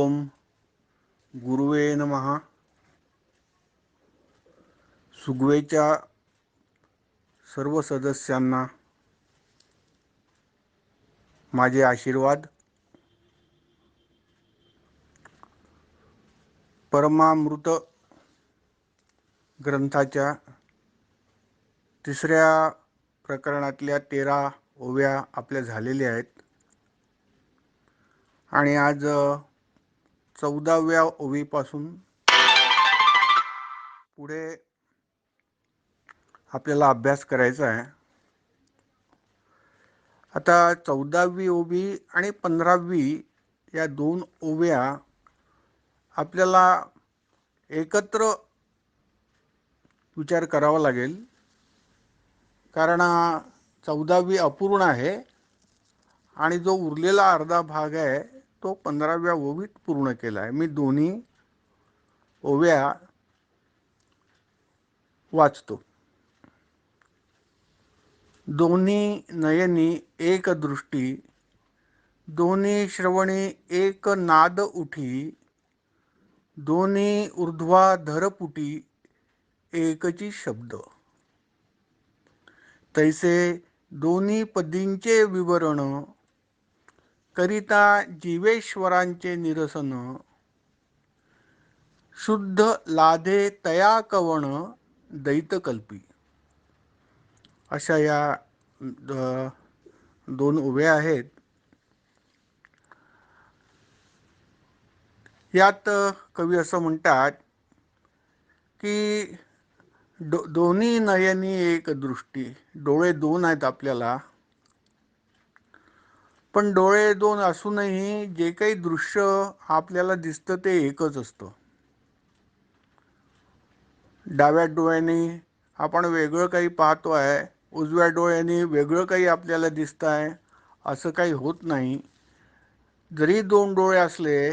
ओम गुरुवे नमः. सुगवेच्या सर्व सदस्यांना माझे आशीर्वाद. परमामृत ग्रंथाच्या तिसऱ्या प्रकरणातल्या 13 ओव्या आपल्या झालेल्या आहेत आणि आज 14व्या ओवीपासून पुढे आपल्याला अभ्यास करायचा आहे. आता 14वी ओवी आणि 15वी या दोन ओव्या आपल्याला एकत्र विचार करावा लागेल, कारण 14वी अपूर्ण आहे आणि जो उरलेला अर्धा भाग आहे तो 15व्या ओवीत पूर्ण केला आहे. मी दोन्ही ओव्या वाचतो. दोन्ही नयनी एक दृष्टी, दोन्ही श्रवणी एक नाद उठी, दोन्ही ऊर्ध्वाधरपुटी एकची शब्द. तैसे दोन्ही पदींचे विवरण, करिता जीवेश्वरांचे निरसन, शुद्ध लाधे तया कवण दैतकल्पी. अशा या दोन ओव्या आहेत. यात कवी असं म्हणतात की दोन्ही नयनी एक दृष्टी. डोळे दोन आहेत आपल्याला, पण डोळे दोन असूनही जे काही दृश्य आपल्याला दिसतं ते एकच असतं. डाव्या डोळ्याने आपण वेगळं काही पाहतो आहे, उजव्या डोळ्याने वेगळं काही आपल्याला दिसतं आहे, असं काही होत नाही. जरी दोन डोळे असले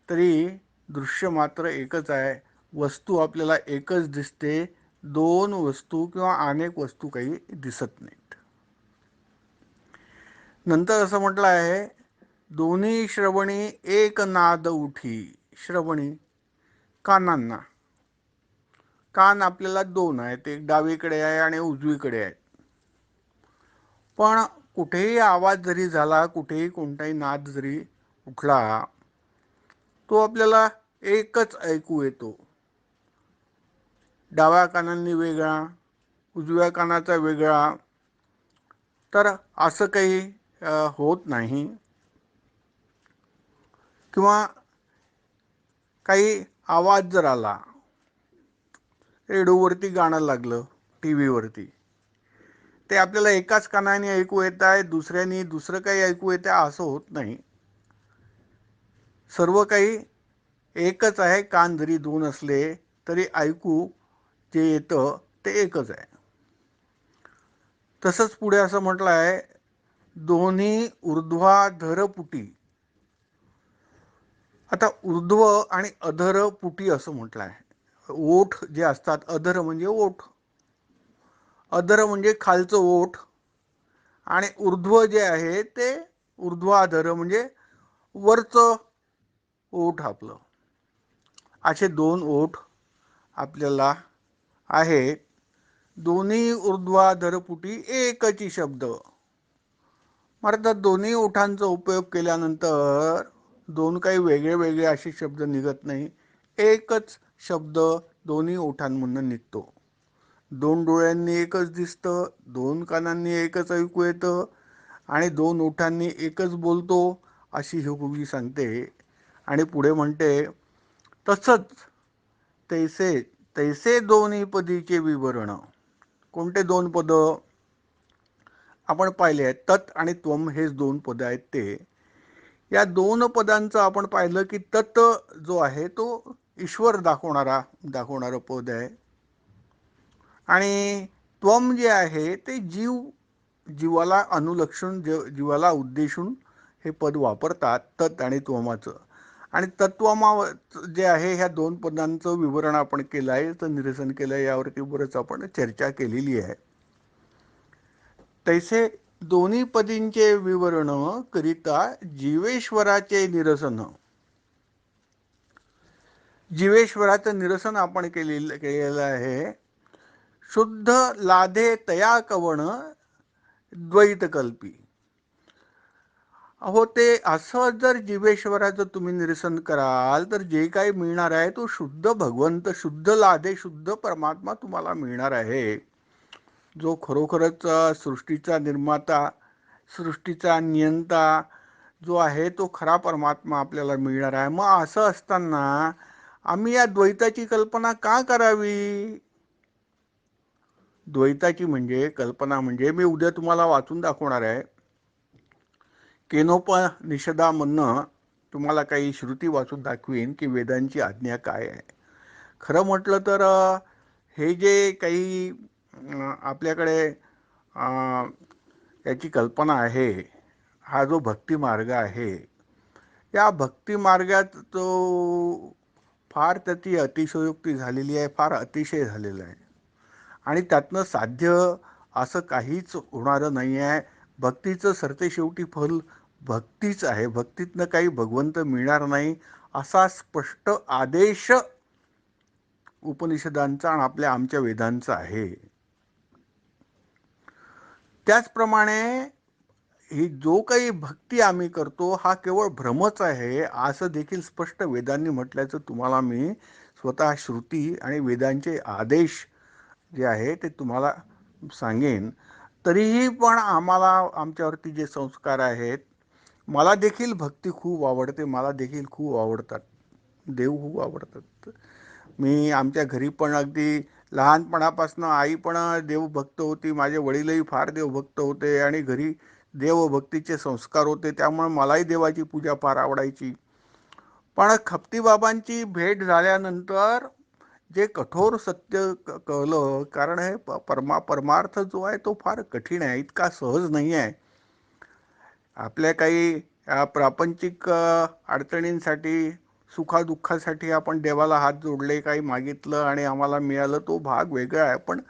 तरी दृश्य मात्र एकच आहे. वस्तू आपल्याला एकच दिसते. दोन वस्तू किंवा अनेक वस्तू काही दिसत नाहीत. नंतर असं म्हटलं आहे, दोन्ही श्रवणी एक नाद उठी. श्रवणी कानांना, कान आपल्याला दोन आहेत, एक डावीकडे आहे आणि उजवीकडे आहे. पण कुठेही आवाज जरी झाला, कुठेही कोणताही नाद जरी उठला, तो आपल्याला एकच ऐकू येतो. डाव्या कानांनी वेगळा, उजव्या कानाचा वेगळा, तर असं काही होत नाही. किंवा काही आवाज जर आला, रेडिओवरती गाणं लागलं, टी व्हीवरती, ते आपल्याला एकाच कानाने ऐकू येत आहे, दुसऱ्याने दुसरं काही ऐकू येत आहे असं होत नाही. सर्व काही एकच आहे. कान जरी दोन असले तरी ऐकू जे येतं ते एकच आहे. तसंच पुढे असं म्हटलं आहे, दोन्ही ऊर्ध्वाधरपुटी. आता ऊर्ध्व आणि अधर पुटी असं म्हटलं आहे. ओठ जे असतात, अधर म्हणजे ओठ, अधर म्हणजे खालचं ओठ, आणि ऊर्ध्व जे आहे ते ऊर्ध्वाधर म्हणजे वरचं ओठ आपलं. असे दोन ओठ आपल्याला आहेत. दोन्ही ऊर्ध्वाधरपुटी एकची शब्द. अर्थात दोन्ही ओठांचा उपयोग केल्यानंतर दोन काही वेगळे वेगळे असे शब्द निघत नाही. एकच शब्द दोन्ही ओठांमधून निघतो. दोन डोळ्यांनी एकच दिसतं, दोन कानांनी एकच ऐकू येतं आणि दोन ओठांनी एकच बोलतो, अशी ही ओवी सांगते. आणि पुढे म्हणते, तसंच तैसे तैसे दोन्ही पदीचे विवरण. कोणते दोन पद आपण पाहिले आहेत? तत् आणि त्वम हेच दोन पद आहेत. ते या दोन पदांचं आपण पाहिलं की तत् जो आहे तो ईश्वर दाखवणारं पद आहे, आणि त्वम जे आहे ते जीवाला अनुलक्षून, जीवाला उद्देशून हे पद वापरतात, तत् आणि त्वमाचं. आणि तत्वमा जे आहे, ह्या दोन पदांचं विवरण आपण केलं आहे, तर निरसन केलं आहे, यावरती बरंच आपण चर्चा केलेली आहे. तैसे दोन्ही पदींचे विवरण करिता जीवेश्वराचे निरसन. जीवेश्वराचं निरसन आपण केलेलं आहे. शुद्ध लाधे तया कवण द्वैतकल्पी. अहो ते असं जर जीवेश्वराचं तुम्ही निरसन कराल तर जे काही मिळणार आहे तो शुद्ध भगवंत, शुद्ध लाधे, शुद्ध परमात्मा तुम्हाला मिळणार आहे. जो खरोखरच सृष्टीचा निर्माता, सृष्टीचा नियंता जो आहे तो खरा परमात्मा आपल्याला मिळणार आहे. मग असं असताना आम्ही या द्वैताची कल्पना का करावी? द्वैताची म्हणजे कल्पना म्हणजे मी उद्या तुम्हाला वाचून दाखवणार आहे. केनोपनिषदामधनं तुम्हाला काही श्रुती वाचून दाखवीन की वेदांची आज्ञा काय आहे. खरं म्हटलं तर हे जे काही आपल्याकडे याची कल्पना आहे, हा जो भक्ती मार्ग आहे, या भक्ती मार्गात तो फार त्याची अतिशयोक्ती झालेली आहे, फार अतिशय झालेला आहे आणि त्यातनं साध्य असं काहीच होणारं नाही आहे. भक्तीचं सरते शेवटी फल भक्तीच आहे. भक्तीतनं काही भगवंत मिळणार नाही असा स्पष्ट आदेश उपनिषदांचा आणि आमच्या वेदांचा आहे. त्याचप्रमाणे ही जो काही भक्ती आम्ही करतो हा केवळ भ्रमच आहे असं देखील स्पष्ट वेदांनी म्हटल्याचं तुम्हाला मी स्वतः श्रुती आणि वेदांचे आदेश जे आहे ते तुम्हाला सांगेन. तरीही पण आम्हाला आमच्यावरती जे संस्कार आहेत, मला देखील भक्ती खूप आवडते, मला देखील खूप आवडतात, देव खूप आवडतात. मी आमच्या घरी पण अगदी लहानपणापासून आई पण देवभक्त होती, माझे वडीलही फार देवभक्त होते आणि घरी देवभक्तीचे संस्कार होते, त्यामुळे मलाही देवाची पूजा फार आवडायची. पण खप्तीबाबांची भेट झाल्यानंतर जे कठोर सत्य कळलं, कारण हे परमार्थ जो आहे तो फार कठीण आहे, इतका सहज नाही आहे. आपल्या काही प्रापंचिक अडचणींसाठी, सुखादुःखासाठी आपण देवाला हात जोडले, काही मागितलं आणि आम्हाला मिळालं, तो भाग वेगळा आहे. पण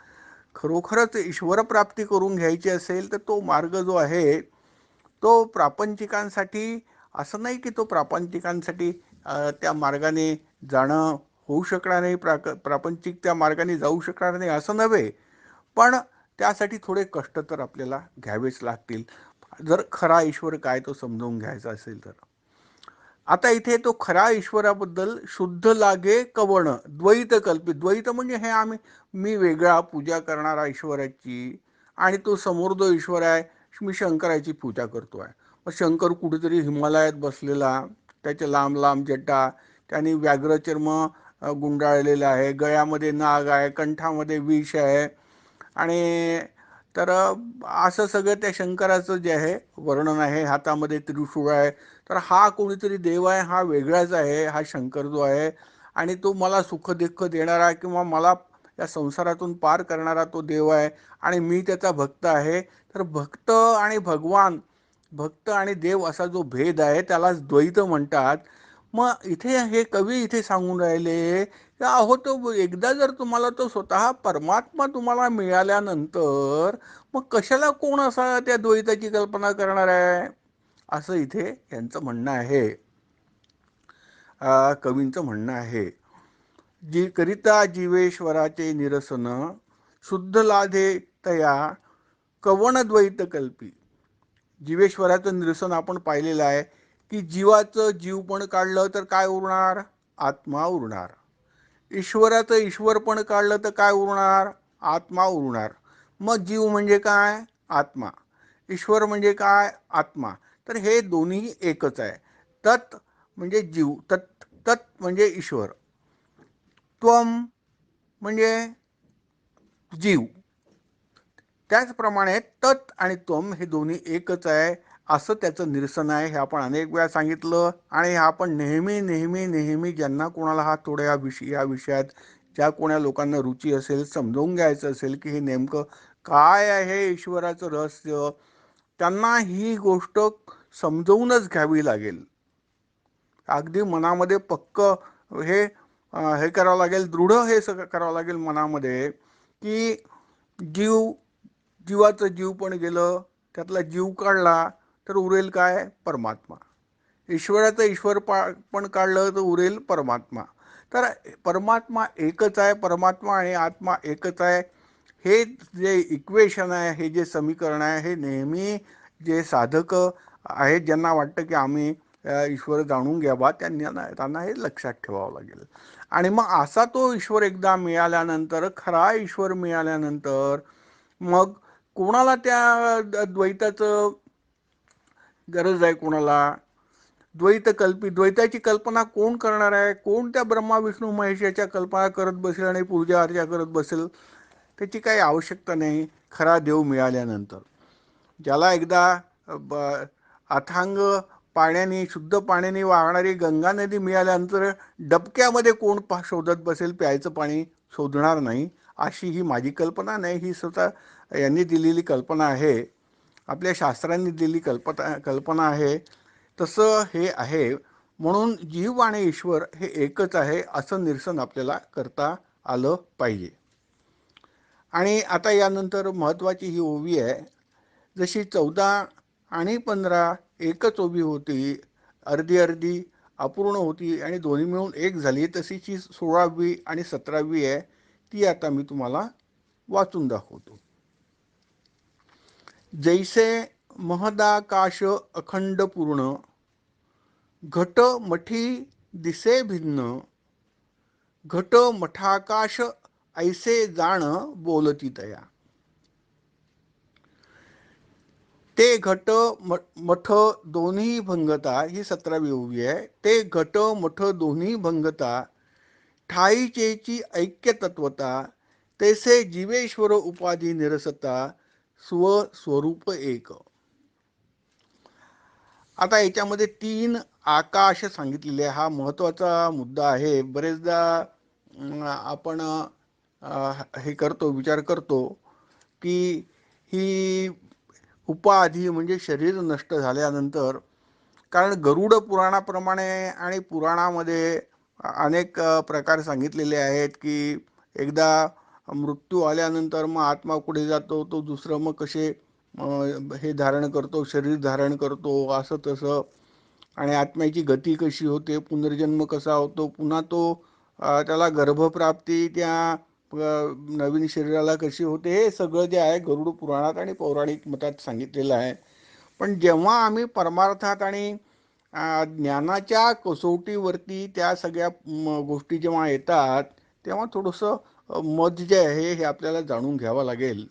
खरोखरच ईश्वर प्राप्ती करून घ्यायची असेल तर तो मार्ग जो आहे तो प्रापंचिकांसाठी असं नाही की तो प्रापंचिकांसाठी त्या मार्गाने जाणं होऊ शकणार नाही, प्रापंचिक त्या मार्गाने जाऊ शकणार नाही असं नव्हे, पण त्यासाठी थोडे कष्ट तर आपल्याला घ्यावेच लागतील जर खरा ईश्वर काय तो समजून घ्यायचा असेल तर. आता इथे तो खरा ईश्वराबद्दल शुद्ध लागे कवण द्वैत कल्पित. द्वैत म्हणजे हे मी वेगळा पूजा करणारा ईश्वराची आणि तो समोर जो ईश्वर आहे मी शंकराची पूजा करतो आहे. मग शंकर कुठेतरी हिमालयात बसलेला, त्याचे लांब लांब जटा, त्यांनी व्याघ्रचर्म गुंडाळलेला आहे, गळ्यामध्ये नाग आहे, कंठामध्ये विष आहे आणि तर असं सगळं त्या शंकराचं जे आहे वर्णन आहे. हातामध्ये त्रिशूळ आहे. तर हा कोणीतरी देव आहे, हा वेगळाच आहे, हा शंकर जो आहे आणि तो मला सुख दुःख देणारा किंवा मला या संसारातून पार करणारा तो देव आहे आणि मी त्याचा भक्त आहे. तर भक्त आणि भगवान, भक्त आणि देव असा जो भेद आहे त्यालाच द्वैत म्हणतात. मग इथे हे कवी इथे सांगून राहिले की अहो तो एकदा जर तुम्हाला तो स्वतः परमात्मा तुम्हाला मिळाल्यानंतर मग कशाला कोण असा त्या द्वैताची कल्पना करणार आहे, असं इथे यांचं म्हणणं आहे, कवींचं म्हणणं आहे. जी करिता जीवेश्वराचे निरसन शुद्ध लाधे तया कवण द्वैत कल्पी. जीवेश्वराचं निरसन आपण पाहिलेलं आहे की जीवाचं जीव पण काढलं तर काय उरणार? आत्मा उरणार. ईश्वराचं ईश्वर पण काढलं तर काय उरणार? आत्मा उरणार. मग जीव म्हणजे काय? आत्मा. ईश्वर म्हणजे काय? आत्मा. तर हे दोन्ही एकच आहे. तत् म्हणजे जीव, तत् म्हणजे ईश्वर, त्वम म्हणजे जीव. त्याचप्रमाणे तत् आणि त्वम हे दोन्ही एकच आहे असं त्याचं निरसन आहे. हे आपण अनेक वेळा सांगितलं आणि हे आपण नेहमी नेहमी नेहमी ज्यांना कोणाला हा थोड्या या विषयात ज्या कोणा लोकांना रुची असेल, समजावून घ्यायचं असेल की हे नेमकं काय आहे ईश्वराचं रहस्य, त्यांना ही गोष्ट समजवूनच घ्यावी लागेल. अगदी मनामध्ये पक्क हे करावं लागेल, दृढ हे सगळं करावं लागेल मनामध्ये की जीवाचं जीव पण गेलं, त्यातला जीव काढला तर उरेल काय? परमात्मा. ईश्वराचं ईश्वर पण काढलं तर उरेल परमात्मा. तर परमात्मा एकच आहे, परमात्मा आणि आत्मा एकच आहे. हे जे इक्वेशन आहे, हे जे समीकरण आहे, हे नेहमी जे साधक आहेत ज्यांना वाटतं की आम्ही ईश्वर जाणून घ्यावा त्यांना हे लक्षात ठेवावं लागेल. आणि मग असा तो ईश्वर एकदा मिळाल्यानंतर, खरा ईश्वर मिळाल्यानंतर मग कोणाला त्या द्वैताचं गरज आहे? कोणाला द्वैताची कल्पना कोण करणार आहे? कोण त्या ब्रह्मा विष्णू महेश याच्या कल्पना करत बसेल आणि पूजा अर्चा करत बसेल? त्याची काही आवश्यकता नाही खरा देव मिळाल्यानंतर. ज्याला एकदा अथांग पाण्याने, शुद्ध पाण्याने वाहणारी गंगा नदी मिळाल्यानंतर डबक्यामध्ये कोण शोधत बसेल प्यायचं पाणी? शोधणार नाही. अशी ही माझी कल्पना नाही, ही स्वतः यांनी दिलेली कल्पना आहे, आपल्या शास्त्रांनी दिलेली कल्पना आहे. तसं हे आहे. म्हणून जीव आणि ईश्वर हे एकच आहे असं निरसन आपल्याला करता आलं पाहिजे. आणि आता यानंतर महत्त्वाची ही ओवी आहे. जशी 14 आणि 15 एकच ओवी होती, अर्धी अर्धी अपूर्ण होती आणि दोन्ही मिळून एक झाली, तशीची 16वी आणि 17वी आहे, ती आता मी तुम्हाला वाचून दाखवतो. जैसे महदाकाश अखंड पूर्ण, घट मठी दिसे भिन्न, घट मठाकाश ऐसे जाण बोलती तया. ते घट मठ दोन्ही भंगता, ही 17वी ओवी आहे. ते घट मठ दोन्ही भंगता, ठाईचेची ऐक्य तत्वता, तैसे जीवेश्वर उपाधी निरसता, स्वस्वरूप एक. आता याच्यामध्ये 3 आकाश सांगितलेले, हा महत्वाचा मुद्दा आहे. बरेचदा आपण हे करतो, विचार करतो की ही उपाधी म्हणजे शरीर नष्ट झाल्यानंतर, कारण गरुड पुराणाप्रमाणे आणि पुराणामध्ये अनेक प्रकार सांगितलेले आहेत की एकदा मृत्यू आल्यानंतर मग आत्मा कुठे जातो, तो दुसरं मग कसे हे धारण करतो, शरीर धारण करतो, असं तसं. आणि आत्म्याची गती कशी होते, पुनर्जन्म कसा होतो, पुन्हा तो त्याला गर्भप्राप्ती त्या नवीन शरीराला कशी होते, हे सगळं जे आहे गरुड पुराणात आणि पौराणिक मतात सांगितलेलं आहे. पण जेव्हा आम्ही परमार्थात आणि ज्ञानाच्या कसोटीवरती त्या सगळ्या गोष्टी जेव्हा येतात, तेव्हा थोडंसं मत जे आहे हे आपल्याला जाणून घ्यावं लागेल.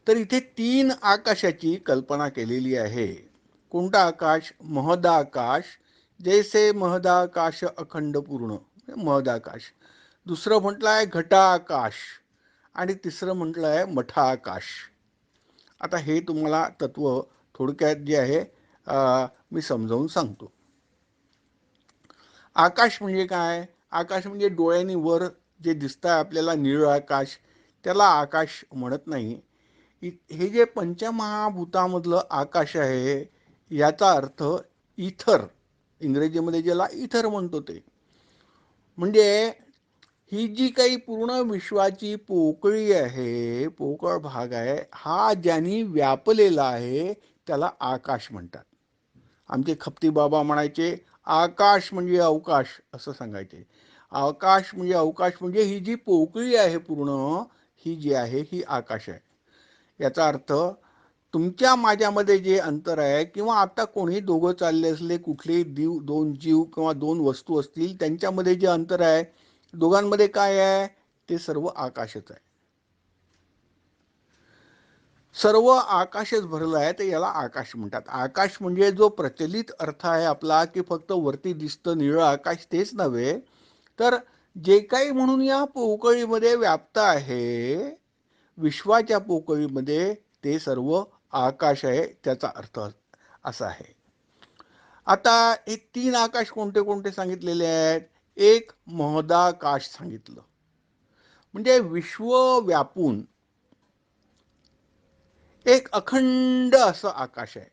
तर इथे 3 आकाशाची कल्पना केलेली आहे. कोणता आकाश? महदाकाश. जैसे महदाकाश अखंड पूर्ण, महदाकाश. दुसरं म्हटलं आहे घटाकाश आणि तिसरं म्हटलं आहे मठाकाश. आता हे तुम्हाला तत्व थोडक्यात जे आहे मी समजावून सांगतो. आकाश म्हणजे काय? आकाश म्हणजे डोळ्यांनी वर जे दिसतं आपल्याला निळं आकाश, त्याला आकाश म्हणत नाही. हे जे पंचमहाभूतामधलं आकाश आहे, याचा अर्थ इथर, इंग्रजीमध्ये ज्याला इथर म्हणतो ते. म्हणजे ही जी काही पूर्ण विश्वाची पोकळी आहे, पोकळ भाग आहे, हा ज्यांनी व्यापलेला आहे त्याला आकाश म्हणतात. आमचे खपती बाबा म्हणायचे आकाश म्हणजे अवकाश, असं सांगायचे. आकाश म्हणजे अवकाश म्हणजे ही जी पोकळी आहे पूर्ण, ही जी आहे ही आकाश आहे. याचा अर्थ तुमच्या माझ्यामध्ये जे अंतर आहे, किंवा आता कोणी दोघं चालले असले, कुठलेही दोन जीव किंवा दोन वस्तू असतील, त्यांच्यामध्ये जे अंतर आहे, दोघांमध्ये काय आहे? ते सर्व आकाशच आहे. सर्व आकाशच भरलं आहे, तर याला आकाश म्हणतात. आकाश म्हणजे जो प्रचलित अर्थ आहे आपला की फक्त वरती दिसतं निळं आकाश, तेच नव्हे, तर जे काही म्हणून या पोकळीमध्ये व्याप्त आहे, विश्वाच्या पोकळीमध्ये, ते सर्व आकाश आहे, त्याचा अर्थ असा आहे. आता हे 3 आकाश कोणते कोणते सांगितलेले आहेत? एक महदाकाश सांगितलं, म्हणजे विश्व व्यापून एक अखंड असं आकाश आहे.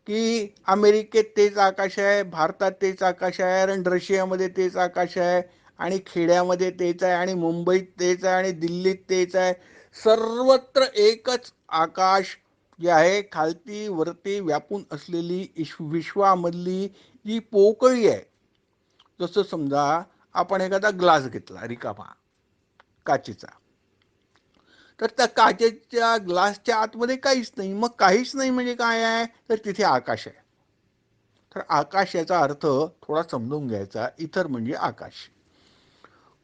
की अमेरिकेत तेच आकाश आहे, भारतात तेच आकाश आहे, आणि रशियामध्ये तेच आकाश आहे, आणि खेड्यामध्ये तेच आहे, आणि मुंबईत तेच आहे, आणि दिल्लीत तेच आहे. सर्वत्र एकच आकाश जे आहे, खालती वरती व्यापून असलेली विश्वामधली जी पोकळी आहे, जसं समजा आपण एखादा ग्लास घेतला रिकामा काचेचा, तर त्या काचेच्या ग्लासच्या आतमध्ये काहीच नाही. मग काहीच नाही म्हणजे काय आहे, तर तिथे आकाश आहे. तर आकाश याचा अर्थ थोडा समजून घ्यायचा. इतर म्हणजे आकाश.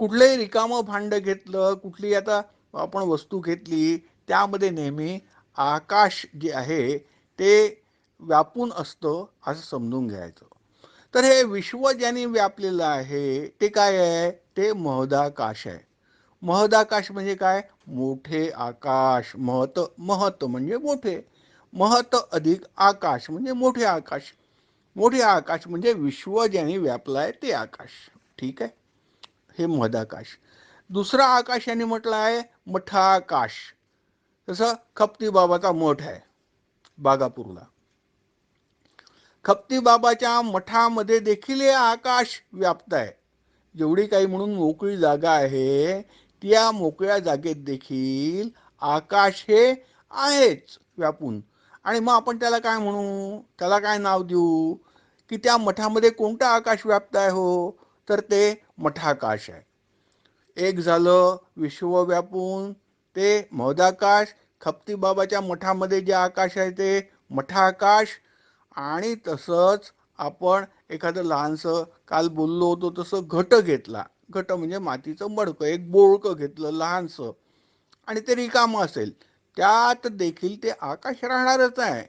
कुठलंही रिकामं भांड घेतलं, कुठली आता आपण वस्तू घेतली, त्यामध्ये नेहमी आकाश जे आहे ते व्यापून असतं असं समजून घ्यायचं. तर हे विश्व ज्याने व्यापलेलं आहे ते काय आहे, ते महदाकाश आहे. महदाकाश म्हणजे काय, मोठे आकाश. महत महत म्हणजे मोठे, महत अधिक आकाश म्हणजे मोठे आकाश. मोठे आकाश म्हणजे विश्व ज्याने व्यापलाय ते आकाश. ठीक आहे, हे महदाकाश. दुसरा आकाश यांनी म्हटलं आहे मठाकाश. जसं खपती बाबाचा मठ आहे बागापूरला, खपती बाबाच्या मठामध्ये देखील हे आकाश व्याप्त आहे. जेवढी काही म्हणून मोकळी जागा आहे, त्या मोकळ्या जागेत देखील आकाश हे आहेच व्यापून. आणि मग आपण त्याला काय म्हणू, त्याला काय नाव देऊ, की त्या मठामध्ये कोणता आकाश व्याप्त आहे हो, तर ते मठाकाश आहे. एक झालं विश्व व्यापून ते महदाकाश, खपती बाबाच्या मठामध्ये जे आकाश आहे ते मठाकाश. आणि तसंच आपण एखादं लहानसं काल बोललो होतो तसं घट घेतला, घट म्हणजे मातीचं मडकं, एक बोळकं घेतलं लहानसं आणि ते रिकामं असेल, त्यात देखील ते आकाश राहणारच आहे.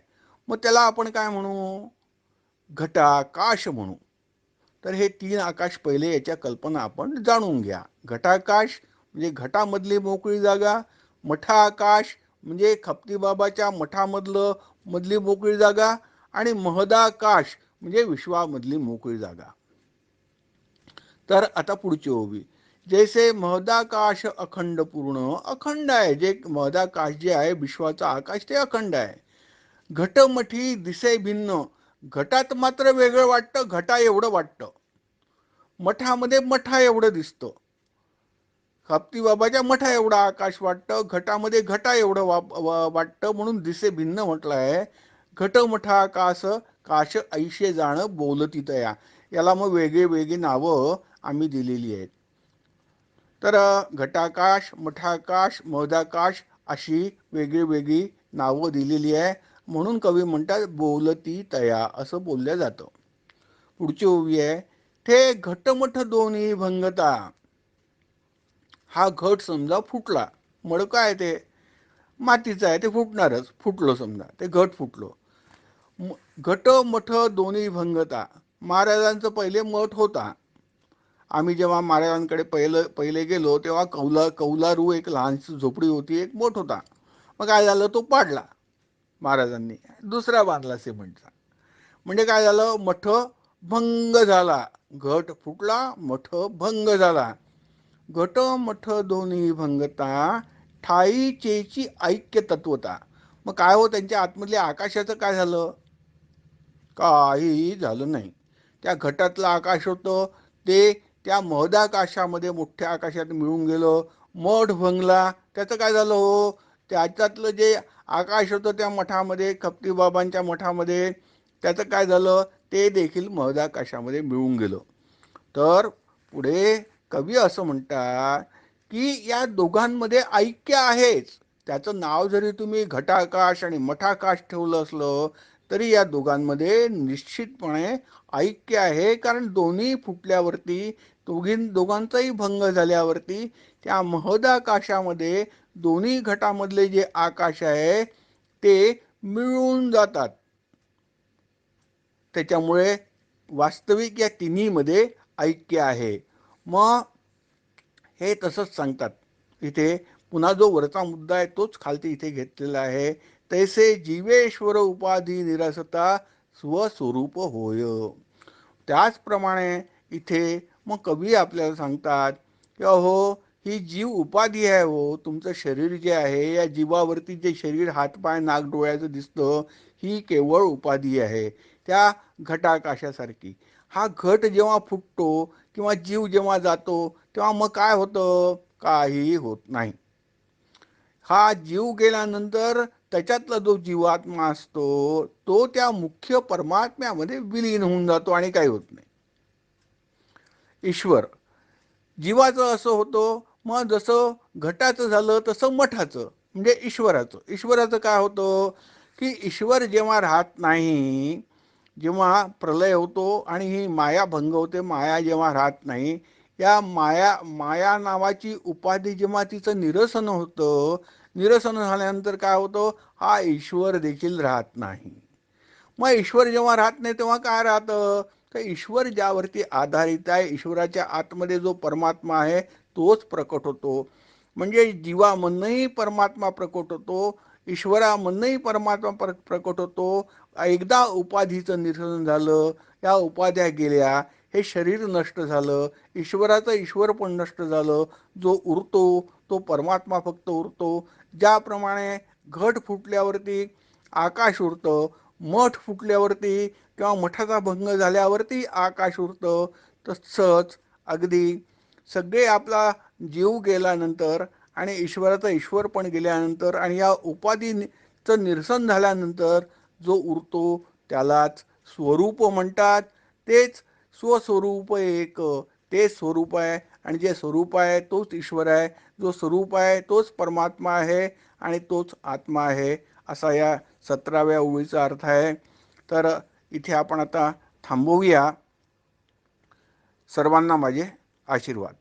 मग त्याला आपण काय म्हणू, घटाकाश म्हणू. तर हे तीन आकाश पहिले याच्या कल्पना आपण जाणून घ्या. घटाकाश म्हणजे घटामधली मोकळी जागा, मठाकाश म्हणजे खपतीबाबाच्या मठामधलं मधली मोकळी जागा, आणि महदाकाश म्हणजे विश्वामधली मोकळी जागा. तर आता पुढची ओवी, जैसे महदाकाश अखंड पूर्ण, अखंड आहे. जे महदाकाश जे आहे विश्वाचा आकाश ते अखंड आहे. घटमठी दिसे भिन्न, घटात मात्र वेगळं वाटतं, घटा एवढं वाटतं. मठामध्ये मठा एवढं दिसतं, खपती बाबाच्या मठा एवढा आकाश वाटतं, घटामध्ये घटा एवढं वाटतं, म्हणून दिसे भिन्न म्हटलं आहे. घट मठा कास काश ऐशे जाणं बोलती तया. याला मग वेगळे वेगळी नावं आम्ही दिलेली आहेत. तर घटाकाश, मठाकाश, महदाकाश अशी वेगळी वेगळी नावं दिलेली आहे. म्हणून कवी म्हणतात बोलती तया असं बोललं जातं. पुढची ओवी आहे, ते घटमठ दोन्ही भंगता. हा घट समजा फुटला, मडकं आहे ते मातीचं आहे, ते फुटणारच, फुटलो समजा, ते घट फुटलो. घट मठ दोन्ही भंगता. महाराजांचं पहिले मठ होता. आम्ही जेव्हा महाराजांकडे पहिले गेलो तेव्हा कौलारू एक लहानशी झोपडी होती, एक मठ होता. मग काय झालं, तो पाडला महाराजांनी, दुसरा बांधला सिमेंटचा. म्हणजे काय झालं, मठ भंग झाला. घट फुटला, मठ भंग झाला. घट मठ दोन्ही भंगता, ठाई चेची ऐक्य तत्वता. मग काय हो, त्यांच्या आतमधल्या आकाशाचं काय झालं, काहीही झालं नाही. त्या घटातलं आकाश होतं ते त्या महदाकाशामध्ये मोठ्या आकाशात मिळून गेलं. मठ भंगला, त्याचं काय झालं हो, त्याच्यातलं जे आकाश होतं त्या मठामध्ये, खपतीबाबांच्या मठामध्ये, त्याचं काय झालं, ते देखील महदाकाशामध्ये मिळून गेलं. तर पुढे कवी असं म्हणतात की या दोघांमध्ये ऐक्य आहेच. त्याचं नाव जरी तुम्ही घटाकाश आणि मठाकाश ठेवलं असलं तरी या दोघांमध्ये निश्चितपणे ऐक्य आहे. कारण दोन्ही फुटल्यावरती, दोघांचाही भंग झाल्यावरती त्या महदाकाशामध्ये दोन्ही घटामधले जे आकाश आहे ते मिळून जातात. त्याच्यामुळे वास्तविक या तिन्हीमध्ये ऐक्य आहे. मग हे तसंच सांगतात इथे. पुन्हा जो वरचा मुद्दा आहे तोच खालती इथे घेतलेला आहे. तैसे जीवेश्वर उपाधी निरसता स्वस्वरूप होय. त्याचप्रमाणे इथे मग कवी आपल्याला सांगतात की अहो, ही जीव उपाधी आहे हो. तुमचं शरीर जे आहे, या जीवावरती जे शरीर, हातपाय नाक डोळ्याचं दिसतं, ही केवळ उपाधी आहे त्या घटाकाशासारखी. हा घट जेव्हा फुटतो किंवा जीव जेव्हा जातो तेव्हा मग काय होतं, काहीही होत नाही. हा जीव गेल्यानंतर त्याच्यातला जो जीवात्मा असतो तो त्या मुख्य परमात्म्यामध्ये विलीन होऊन जातो आणि काही होत नाही. ईश्वर. जीवाचं असं होतं, मग जसं घटाचं झालं तसं मठाचं म्हणजे ईश्वराचं. ईश्वराचं काय होतं की ईश्वर जेव्हा राहत नाही, जेव्हा प्रलय होतो आणि ही माया भंग होते, माया जेव्हा राहत नाही, या माया माया नावाची उपाधी जेव्हा तिचं निरसन होतं, निरसन झाल्यानंतर काय होतं, हा ईश्वर देखील राहत नाही. मग ईश्वर जेव्हा राहत नाही तेव्हा काय राहतं, तर ईश्वर ज्यावरती आधारित आहे, ईश्वराच्या आतमध्ये जो परमात्मा आहे तोच प्रकट होतो. म्हणजे जीवामधनंही परमात्मा प्रकट होतो, ईश्वरामधनंही परमात्मा प्रकट होतो. एकदा उपाधीचं निरसन झालं, या उपाध्या गेल्या, हे शरीर नष्ट झालं, ईश्वराचं ईश्वर पण नष्ट झालं, जो उरतो तो परमात्मा फक्त उरतो. ज्याप्रमाणे घट फुटल्यावरती आकाश उरतं, मठ फुटल्यावरती किंवा मठाचा भंग झाल्यावरती आकाश उरतं, तसंच अगदी सगळे आपला जीव गेल्यानंतर आणि ईश्वराचा ईश्वर पण गेल्यानंतर आणि या उपाधीचं निरसन झाल्यानंतर जो उरतो त्यालाच स्वरूप म्हणतात. तेच स्वस्वरूप एक, ते स्वरूप आहे आणि जे स्वरूप आहे तोच ईश्वर आहे, जो स्वरूप आहे तोच परमात्मा आहे आणि तोच आत्मा आहे, असा या 17व्या ओळीचा अर्थ आहे. तर इथे आपण आता थांबवूया. सर्वांना माझे आशीर्वाद.